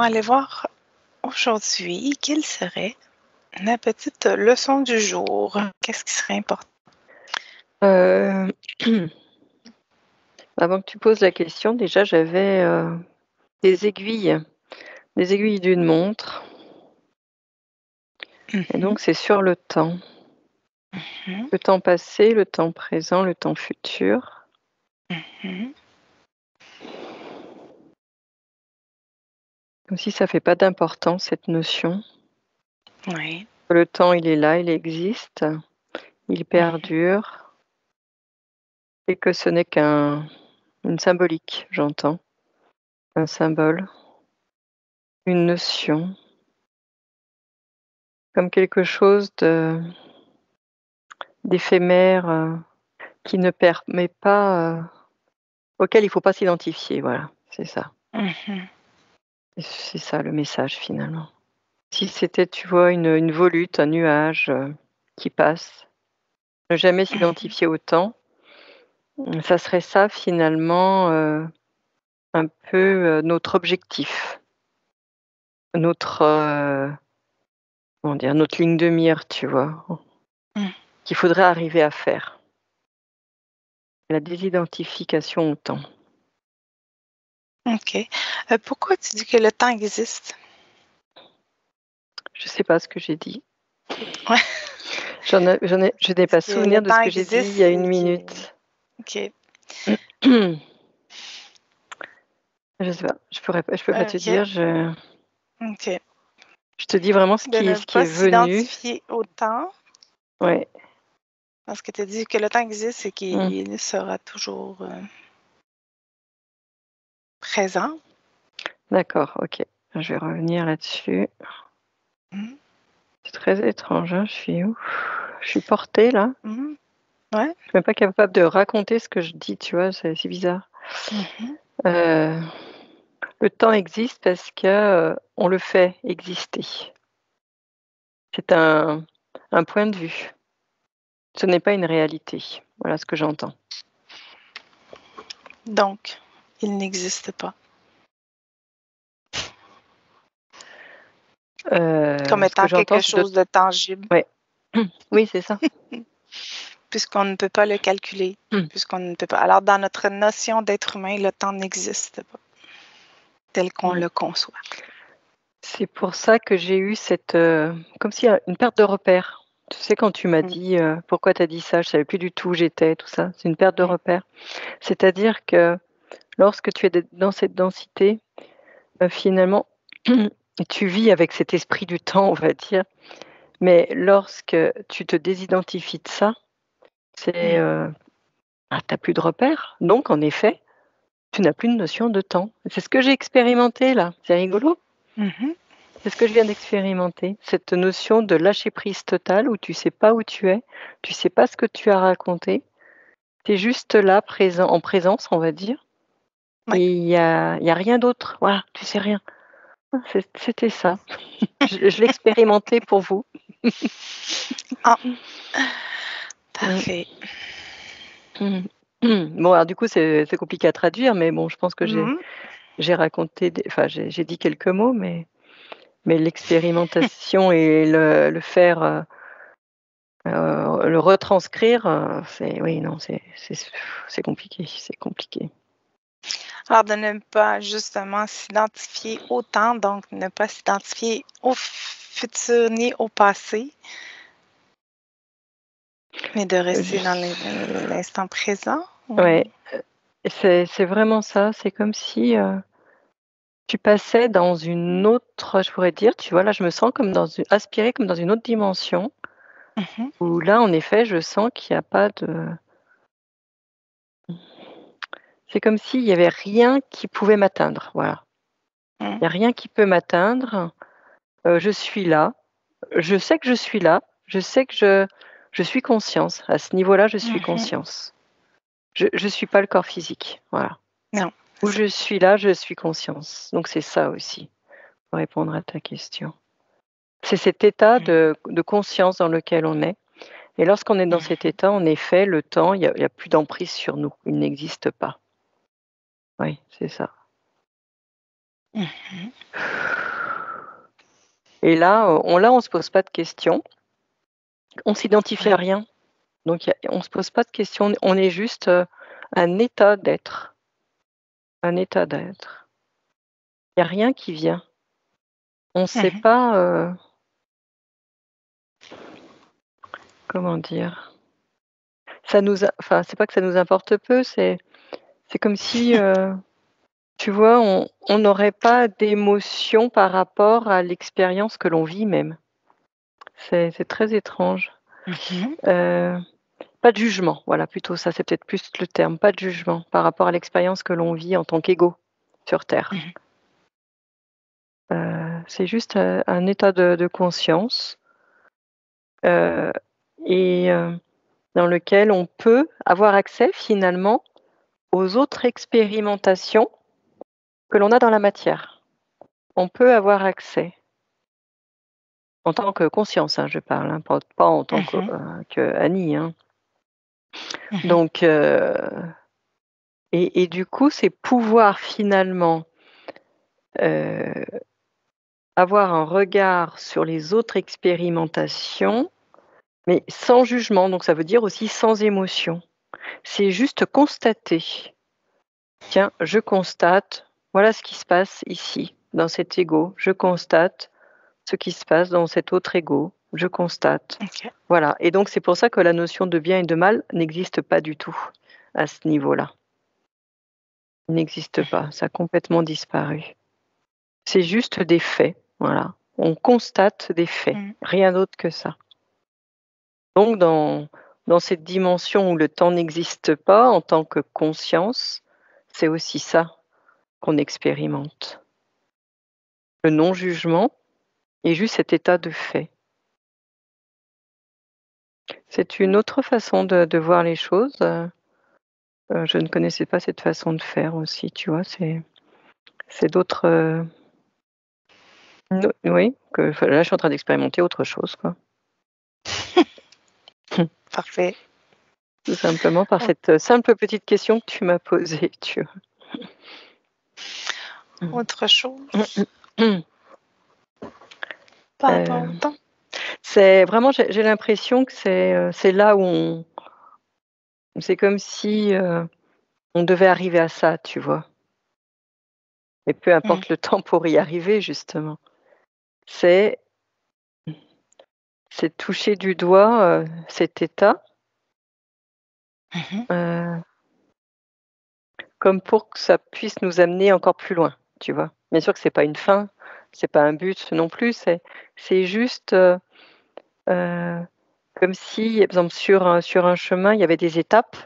va aller voir aujourd'hui quelle serait la petite leçon du jour. Qu'est-ce qui serait important? Avant que tu poses la question, déjà j'avais des aiguilles d'une montre. Et donc c'est sur le temps. Mhm, Le temps passé, le temps présent, le temps futur. mhm. Comme si ça fait pas d'importance cette notion. Oui. Le temps il est là, il existe, il Mhm. perdure. Et que ce n'est qu'une symbolique, j'entends. Un symbole, une notion. Comme quelque chose d'éphémère qui ne permet pas, auquel il ne faut pas s'identifier, voilà, c'est ça. Mhm. Et c'est ça le message finalement. Si c'était, tu vois, une volute, un nuage qui passe, ne jamais s'identifier au temps, ça serait ça finalement un peu notre objectif, notre, comment dire, notre ligne de mire, tu vois, Mhm. qu'il faudrait arriver à faire. La désidentification au temps. OK. Pourquoi tu dis que le temps existe? Je sais pas ce que j'ai dit. Ouais. Je n'ai pas Parce que le souvenir de ce temps que j'ai dit il y existe, a une c'est que... minute. OK. Je sais pas, je peux pas te OK. dire. OK. Je te dis vraiment De ne ce qui pas est venu. s'identifier au temps, Ouais. parce que tu as dit que le temps existe et Mmh. qu'il sera toujours présent. D'accord, OK. Je vais revenir là-dessus. Mhm. C'est très étrange, hein, je suis où? Je suis portée là. Mhm. Ouais. Je suis même pas capable de raconter ce que je dis, tu vois? C'est bizarre. Mhm. Heu, le temps existe parce que, on le fait exister. C'est un point de vue. Ce n'est pas une réalité. Voilà ce que j'entends. Donc, il n'existe pas. Comme Ce que étant j'entends, quelque c'est de chose de tangible, ouais. Oui, c'est ça. puisqu'on ne peut pas le calculer, puisqu'on ne peut pas. Alors, dans notre notion d'être humain, le temps n'existe pas, tel qu'on Mmh. le conçoit. C'est pour ça que j'ai eu cette, comme si, une perte de repère. Tu sais, quand tu m'as Mm, dit, «Pourquoi tu as dit ça?» Je savais plus du tout où j'étais, tout ça. C'est une perte de mm, repère. C'est-à-dire que lorsque tu es dans cette densité, finalement, tu vis avec cet esprit du temps, on va dire, mais lorsque tu te désidentifies de ça, c'est, mm. tu plus de repères. Donc en effet, tu n'as plus de notion de temps. C'est ce que j'ai expérimenté là, c'est rigolo. Mhm. C'est ce que je viens d'expérimenter, cette notion de lâcher prise totale où tu sais pas où tu sais pas ce que tu as raconté. Tu es juste là, présent en présence, on va dire, Oui. et il y a rien d'autre. Voilà, tu sais rien. C'était ça. Je l'ai expérimenté pour vous. Ah, Mmh. parfait. Mmh. Bon, alors du coup, c'est compliqué à traduire, mais bon, je pense que Mhm. j'ai raconté des enfin, j'ai dit quelques mots, mais l'expérimentation et le faire, le retranscrire, c'est oui, non, c'est compliqué, c'est compliqué. Alors, de ne pas justement s'identifier au temps, donc ne pas s'identifier au futur ni au passé, mais de rester dans Juste l'instant présent. ouais, c'est vraiment ça, c'est comme si, tu passais dans une autre je pourrais dire, tu vois, là, je me sens comme aspirée comme dans une autre dimension, Mhm. où là, en effet, je sens qu'il y a pas de c'est comme s'il y avait rien qui pouvait m'atteindre, voilà. Mm. Il y a rien qui peut m'atteindre, je suis là, je sais que je suis là, je sais que je suis conscience. À ce niveau-là, je suis Mhm. conscience. Je suis pas le corps physique, voilà. Non, Où c'est ça. je suis là, je suis conscience. Donc c'est ça aussi, pour répondre à ta question. C'est cet état Mm. de conscience dans lequel on est et lorsqu'on est dans cet Mhm. état, en effet, le temps, il y a plus d'emprise sur nous, il n'existe pas. Oui, c'est ça. Mhm. Et là, on se pose pas de questions. On s'identifie à Ouais. rien. Donc, on se pose pas de questions. On est juste un état d'être. Un état d'être. Il n'y a rien qui vient. On ne sait Mhm. pas, comment dire. Enfin, c'est pas que ça nous importe peu, c'est comme si, tu vois, on n'aurait pas d'émotion par rapport à l'expérience que l'on vit même. C'est très étrange. Mhm. Pas de jugement, voilà, plutôt ça, c'est peut-être plus le terme, pas de jugement par rapport à l'expérience que l'on vit en tant qu'ego sur terre. Mhm. C'est juste, un état de conscience, heu et dans lequel on peut avoir accès finalement aux autres expérimentations que l'on a dans la matière. On peut avoir accès, en tant que conscience, hein, je parle, hein, pas en tant Mhm. que Annie, hein. Mhm. Donc et du coup, c'est pouvoir finalement, heu, avoir un regard sur les autres expérimentations, mais sans jugement, donc ça veut dire aussi sans émotion. C'est juste constater. Tiens, je constate, voilà ce qui se passe ici, dans cet ego. Je constate ce qui se passe dans cet autre ego. Je constate. OK. Voilà. Et donc, c'est pour ça que la notion de bien et de mal n'existe pas du tout à ce niveau-là. Il n'existe pas. Ça a complètement disparu. C'est juste des faits. Voilà. On constate des faits. Mhm. Rien d'autre que ça. Donc, dans cette dimension où le temps n'existe pas en tant que conscience, c'est aussi ça qu'on expérimente. Le non-jugement et juste cet état de fait. C'est une autre façon de voir les choses. Je ne connaissais pas cette façon de faire aussi, tu vois? C'est d'autres, no oui, enfin, là, je suis en train d'expérimenter autre chose, quoi. Parfait. Tout simplement par Au- cette, simple petite question que tu m'as posée, tu vois? Autre chose par rapport au Heu, temps. c'est vraiment j'ai l'impression que c'est là où c'est comme si, on devait arriver à ça, tu vois? Et peu Mhm. importe le temps pour y arriver justement. C'est C'est toucher du doigt, cet état, Mhm. heu, comme pour que ça puisse nous amener encore plus loin, tu vois? Bien sûr que c'est pas une fin, c'est pas un but non plus, c'est juste, heu, comme si, par exemple, sur un chemin, il y avait des étapes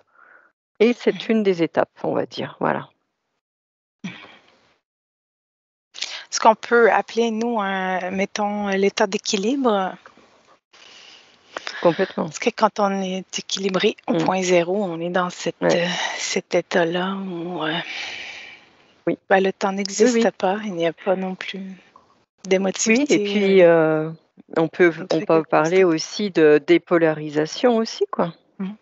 et c'est Mhm. une des étapes, on va dire, voilà. Ce qu'on peut appeler, nous, mettons, l'état d'équilibre. Complètement. Parce que quand on est équilibré au Mmh. point zéro, on est dans Ouais. cet état-là où Oui. ben, le temps Oui, n'existe oui. pas, il n'y a pas non plus Oui et d'émotivité, puis, on ne on fait que peut parler constater. aussi de dépolarisation aussi, quoi. Mhm.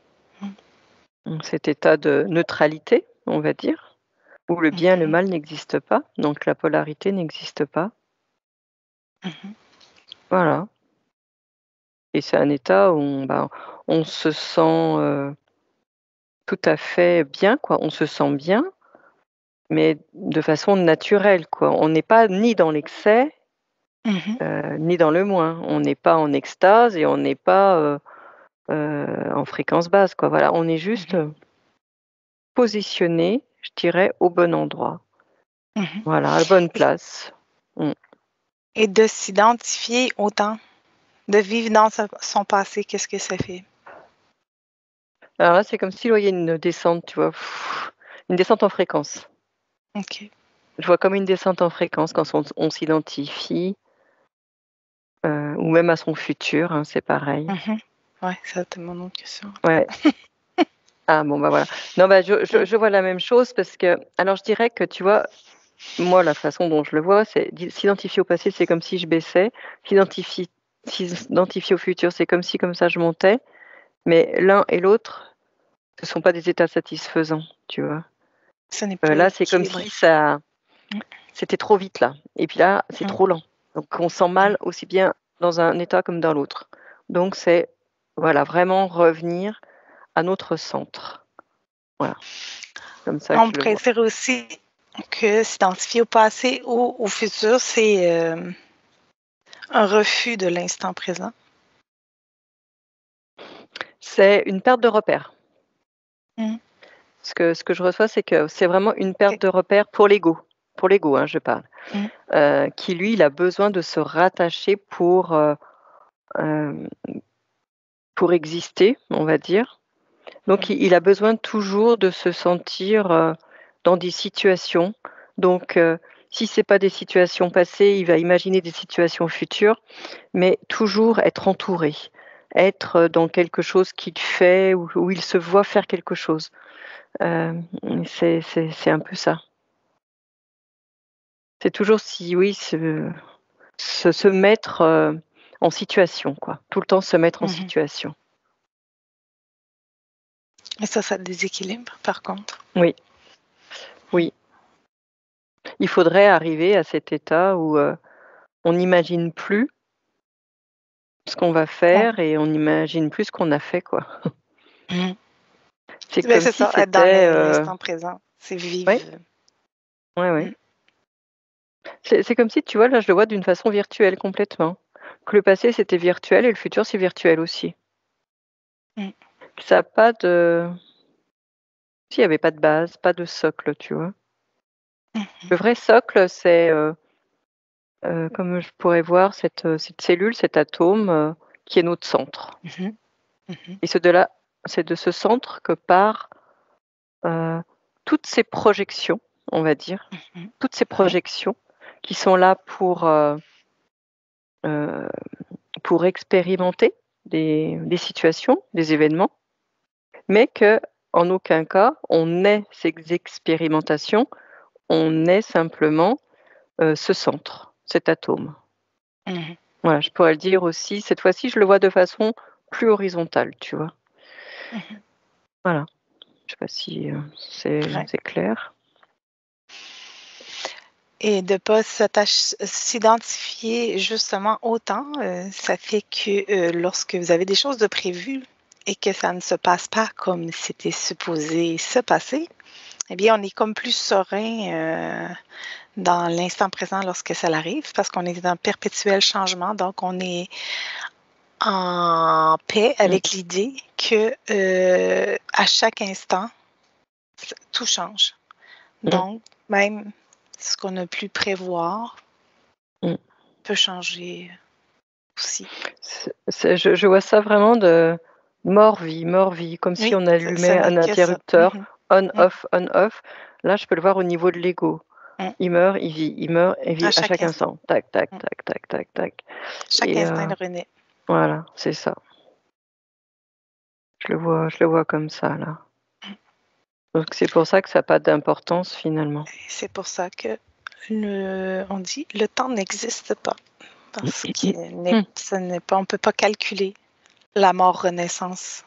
Mhm. Cet état de neutralité, on va dire. Où le bien et le Mhm. mal n'existent pas, donc la polarité n'existe pas. Mhm. Voilà et c'est un état où on se sent, tout à fait bien, quoi. On se sent bien, mais de façon naturelle, quoi. On n'est pas ni dans l'excès, Mhm. ni dans le moins. On n'est pas en extase et on n'est pas, en fréquence basse, quoi. Voilà, on est juste, Mhm. positionné, je dirais, au bon endroit. Mhm. Voilà, à la bonne Et, place. Mmh. et de s'identifier au temps, de vivre dans son passé, qu'est-ce que ça fait? Alors là, c'est comme s'il voyait une descente, tu vois? Une descente en fréquence. OK. Je vois comme une descente en fréquence quand on s'identifie, ou même à son futur, hein, c'est pareil. Mhm. Ouais, ça, c'était mon autre question. Ouais. Ah bon, bah, voilà. Non, bah, Mm. je vois la même chose parce que alors je dirais que, tu vois, moi, la façon dont je le vois, c'est s'identifier au passé, c'est comme si je baissais, s'identifier s'identifier au futur, c'est comme si comme ça je montais, mais l'un et l'autre, ce sont pas des états satisfaisants, tu vois? Ce n'est pas Là, c'est comme si équilibré. c'était trop vite là. Et puis là, c'est Mhm. trop lent. Donc on sent mal aussi bien dans un état comme dans l'autre. Donc c'est voilà, vraiment revenir à notre centre. Voilà, comme ça que On je le pourrait vois. dire aussi que s'identifier au passé ou au futur, c'est un refus de l'instant présent. C'est une perte de repère. Mhm. Ce que je reçois, c'est que c'est vraiment une perte Ok. de repère pour l'ego. Pour l'ego, hein, je parle. Mhm. Qui, lui, il a besoin de se rattacher euh, pour exister, on va dire. Donc, il a besoin toujours de se sentir dans des situations. Donc, si ce n'est pas des situations passées, il va imaginer des situations futures, mais toujours être entouré, être dans quelque chose qu'il fait ou où il se voit faire quelque chose. C'est un peu ça. C'est toujours si oui, se mettre en situation, quoi. Tout le temps se mettre en Mhm. situation. Et ça déséquilibre, par contre. Oui, oui. Il faudrait arriver à cet état où, on n'imagine plus ce qu'on va Ouais. faire et on n'imagine plus ce qu'on a fait, quoi. Mhm. C'est Ben, comme c'est si ça, être dans c'était, l'instant présent. C'est vivre. ouais, ouais, ouais. Mhm. C'est comme si, tu vois, là, je le vois d'une façon virtuelle complètement. Que le passé, c'était virtuel et le futur, c'est virtuel aussi. Mhm. Ça a pas de s'il y avait pas de base, pas de socle, tu vois? Mhm. Le vrai socle, c'est comme je pourrais voir cette cellule, cet atome qui est notre centre. Mhm. Mhm. Et c'est de là, c'est de ce centre que part toutes ces projections, on va dire, Mhm. toutes ces projections qui sont là euh, pour expérimenter des situations, des événements, mais que en aucun cas on ait ces expérimentations, on est simplement ce centre, cet atome. Mhm. Voilà, je pourrais le dire aussi, cette fois-ci, je le vois de façon plus horizontale, tu vois? Mhm. Voilà, je sais pas si, Ouais. c'est clair? Et de ne pas s'identifier justement autant, ça fait que lorsque vous avez des choses de prévues et que ça ne se passe pas comme c'était supposé se passer, eh bien, on est comme plus serein dans l'instant présent lorsque ça arrive parce qu'on est dans perpétuel changement. Donc, on est en paix Mmh, avec l'idée que à chaque instant, tout change. mmh, Donc, même ce qu'on a pu prévoir mmh. peut changer aussi. Je vois ça vraiment de mort-vie, comme si Oui, on ça allumait n'est un que ça. interrupteur Mhm. Mhm. on-off, on-off. Là, je peux le voir au niveau de l'ego. Mhm. Il meurt, il vit, il meurt, il À vit à chaque chaque instant. instant. Tac, tac, Mhm. tac, tac, tac, tac. Chaque Et instant, il renaît. voilà, c'est ça. Je le vois comme ça, là. Donc c'est pour ça que ça a pas d'importance finalement. C'est pour ça que on dit le temps n'existe pas. Parce Mmh. on ne peut pas calculer la mort-renaissance.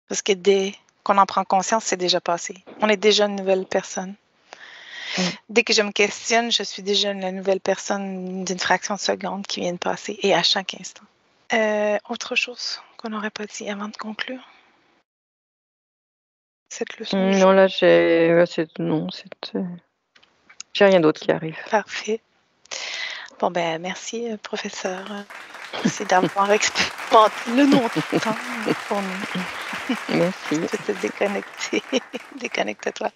Parce que dès qu'on en prend conscience, c'est déjà passé. On est déjà une nouvelle personne. Mmh. Dès que je me questionne, je suis déjà une nouvelle personne d'une fraction de seconde qui vient de passer et à chaque instant. Autre chose qu'on n'aurait pas dit avant de conclure cette leçon du Non, jour. là j'ai rien d'autre qui arrive. Parfait. Bon, ben, merci, professeur. Merci d'avoir expérimenté le non-temps pour nous. Merci. Tu peux te déconnecter. Déconnecte-toi.